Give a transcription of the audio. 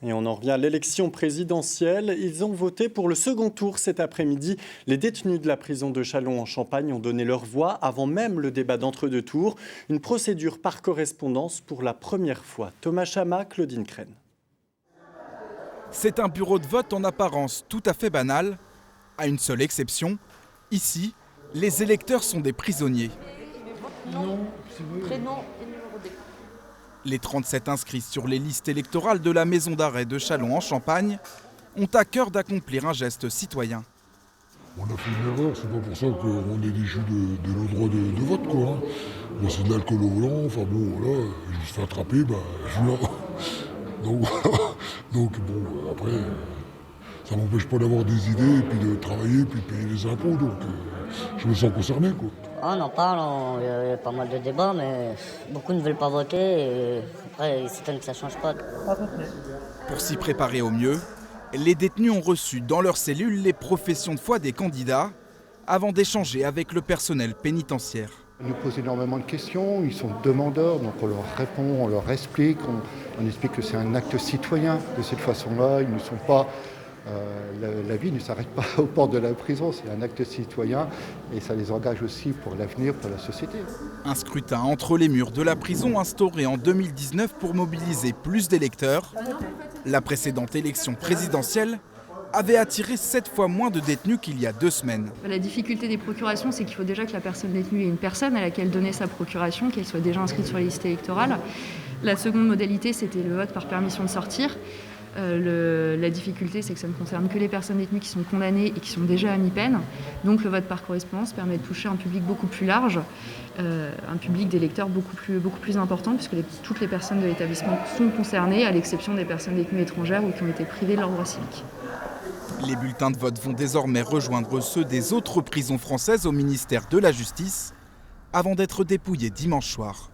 Et on en revient à l'élection présidentielle. Ils ont voté pour le second tour cet après-midi. Les détenus de la prison de Châlons-en-Champagne ont donné leur voix avant même le débat d'entre-deux tours. Une procédure par correspondance pour la première fois. Thomas Chama, Claudine Crène. C'est un bureau de vote en apparence tout à fait banal, à une seule exception. Ici, les électeurs sont des prisonniers. Nom, prénom et numéro d'école. Les 37 inscrits sur les listes électorales de la maison d'arrêt de Châlons-en-Champagne ont à cœur d'accomplir un geste citoyen. On a fait une erreur, c'est pas pour ça qu'on est déchu de nos droits de vote, quoi. Hein. Bon, c'est de l'alcool au volant, enfin bon, voilà, je me suis fait attraper, je suis là. Donc bon, après, ça m'empêche pas d'avoir des idées, et puis de travailler, et puis de payer les impôts, donc je me sens concerné, quoi. On en parle, il y a pas mal de débats, mais beaucoup ne veulent pas voter, et après, ils s'étonnent que ça ne change pas. Pour s'y préparer au mieux, les détenus ont reçu dans leur cellule les professions de foi des candidats avant d'échanger avec le personnel pénitentiaire. Ils nous posent énormément de questions, ils sont demandeurs, donc on leur répond, on leur explique, on explique que c'est un acte citoyen. De cette façon-là, ils ne sont pas... la vie ne s'arrête pas aux portes de la prison, c'est un acte citoyen et ça les engage aussi pour l'avenir, pour la société. Un scrutin entre les murs de la prison instauré en 2019 pour mobiliser plus d'électeurs. La précédente élection présidentielle avait attiré 7 fois moins de détenus qu'il y a 2 semaines. La difficulté des procurations, c'est qu'il faut déjà que la personne détenue ait une personne à laquelle donner sa procuration, qu'elle soit déjà inscrite sur les listes électorales. La seconde modalité, c'était le vote par permission de sortir. La difficulté, c'est que ça ne concerne que les personnes détenues qui sont condamnées et qui sont déjà à mi-peine. Donc le vote par correspondance permet de toucher un public beaucoup plus large, un public d'électeurs beaucoup plus important, puisque toutes les personnes de l'établissement sont concernées, à l'exception des personnes détenues étrangères ou qui ont été privées de leurs droits civiques. Les bulletins de vote vont désormais rejoindre ceux des autres prisons françaises au ministère de la Justice, avant d'être dépouillés dimanche soir.